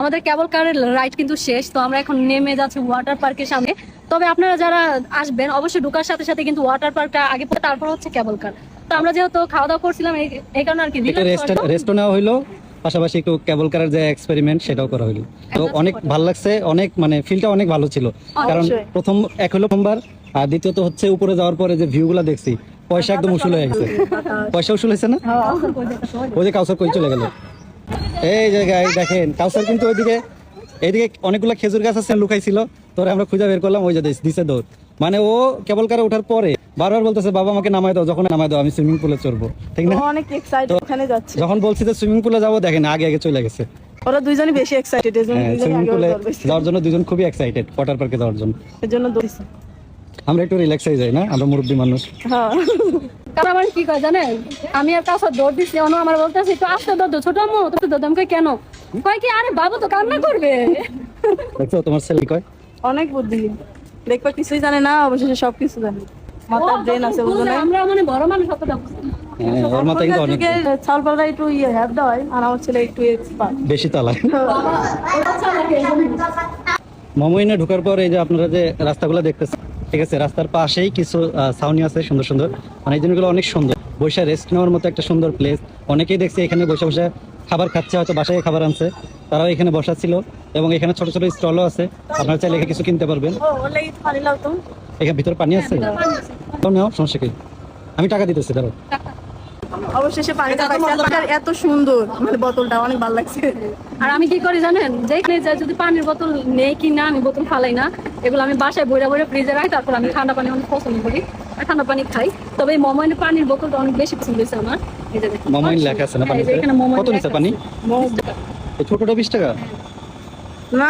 আমাদের কেবল কারের রাইড কিন্তু শেষ, তো আমরা এখন নেমে যাচ্ছি ওয়াটার পার্কের সামনে। তবে আপনারা যারা আসবেন অবশ্যই ঢোকার সাথে সাথে কিন্তু ওয়াটার পার্কটা আগে পড়ে, তারপর হচ্ছে কেবল কার। তো আমরা যেহেতু খাওয়া দাওয়া করছিলাম এই কারণে আর কি রেস্টও নেওয়া হইলো, পাশাপাশি একটু কেবল কারের যে এক্সপেরিমেন্ট সেটাও করা হইলো। তো অনেক ভালো লাগছে, অনেক মানে ফিলটা অনেক ভালো ছিল। কারণ প্রথম এক হলো প্রথমবার, আর দ্বিতীয়ত হচ্ছে উপরে যাওয়ার পরে যে ভিউ গুলা দেখছি, পয়সা একদম উসুল হয়ে গেছে। পয়সা উসুল হয়েছে না? ওই যে কাউসার কই চলে গেল। এই জায়গায় দেখেন কাউসার কিন্তু ওইদিকে, এইদিকে অনেকগুলো খেজুর গাছ আছে লুকাইছিল, তোরে আমরা খুঁজে বের করলাম, ওই যে দিছে দৌড়। মানে ও কেবল কারে ওঠার পরে বারবার বলতেছে বাবা আমাকে নামায় দাও, যখন নামায় দাও আমি সুইমিং পুলে চড়বো, ঠিক না? অনেক এক্সাইটেড ওখানে যাচ্ছে। যখন বলছি যে সুইমিং পুলে যাবো, দেখেন আগে আগে চলে গেছে। ওরা দুইজনই বেশি এক্সাইটেড, সুইমিং পুলে যাওয়ার জন্য দুজন খুবই এক্সাইটেড, ওয়াটার পার্কে যাওয়ার জন্য। এর জন্য দৌড়ছে। আমরা একটু রিল্যাক্স হয়ে যাই না, আমরা মুরব্বী মানুষ। হ্যাঁ, কারণ আমার কি কয় জানেন, আমি আর কাছে দৌড় দিচ্ছি, অন্য আমার বলতেছে একটু আস্তে দৌড়, ছোট আম্মু তো দৌড়। আমি কই কেন? কয় কি আরে বাবু তো কান্না করবে। দেখছো তোমার ছেলে কয় অনেক বুদ্ধি, দেখবা কিছুই জানে না, অবশেষে সবকিছু জানে। মাথার ব্রেন আছে, বুঝো না? আমরা মানে বড় মানুষ অতটা বুঝি না। ওর মাথায় কিন্তু অনেক ছালপালা একটু হ্যাপ দেওয়ায়, আর আমার ছেলে একটু এক্সপার্ট। বেশি চালায়। বাবা, ওটা চালাকে। মমইনে ঢোকার পর এই যে আপনারা যে রাস্তাগুলো দেখতেছেন, ঠিক আছে, রাস্তার পাশেই কিছু ছাউনি আছে সুন্দর সুন্দর, মানে এই জিনিসগুলো অনেক সুন্দর। বৈশা রেস্ট নেওয়ার মতো একটা সুন্দর প্লেস। অনেকেই দেখছি এখানে বসে বসে খাবার খাচ্ছে, হয়তো বাসায় খাবার আনছে, তারাও এখানে বসা ছিল। এবং এখানে ছোট ছোট স্টলও আছে, আপনারা চাইলে এখানে কিছু কিনতে পারবেন। এখানে ভিতরে পানি আছে, নাও সমস্যা কি, আমি টাকা দিতেছি, ধরো। অবশেষে পানিটা পাইছে, আর এত সুন্দর, মানে বোতলটা অনেক ভালো লাগছে। আর আমি কি করি জানেন, যেখানে যাই যদি পানির বোতল নেই কি না, আমি বোতল ফালাই না, এগুলো আমি বাসায় বইরা বইরা ফ্রিজে রাখি। তারপর আমি ঠান্ডা পানি অনেক পছন্দ করি আর ঠান্ডা পানি খাই। তবে এই মমইনের পানির বোতলটা অনেক বেশি পছন্দ হয়েছে আমার। এই যে দেখুন, মমইন লেখা আছে না এই পানিতে? যে এখানে মমইন কত নিচ্ছে লেখা পানি? আছে। 20 টাকা। এই ছোটটা 20 টাকা। না,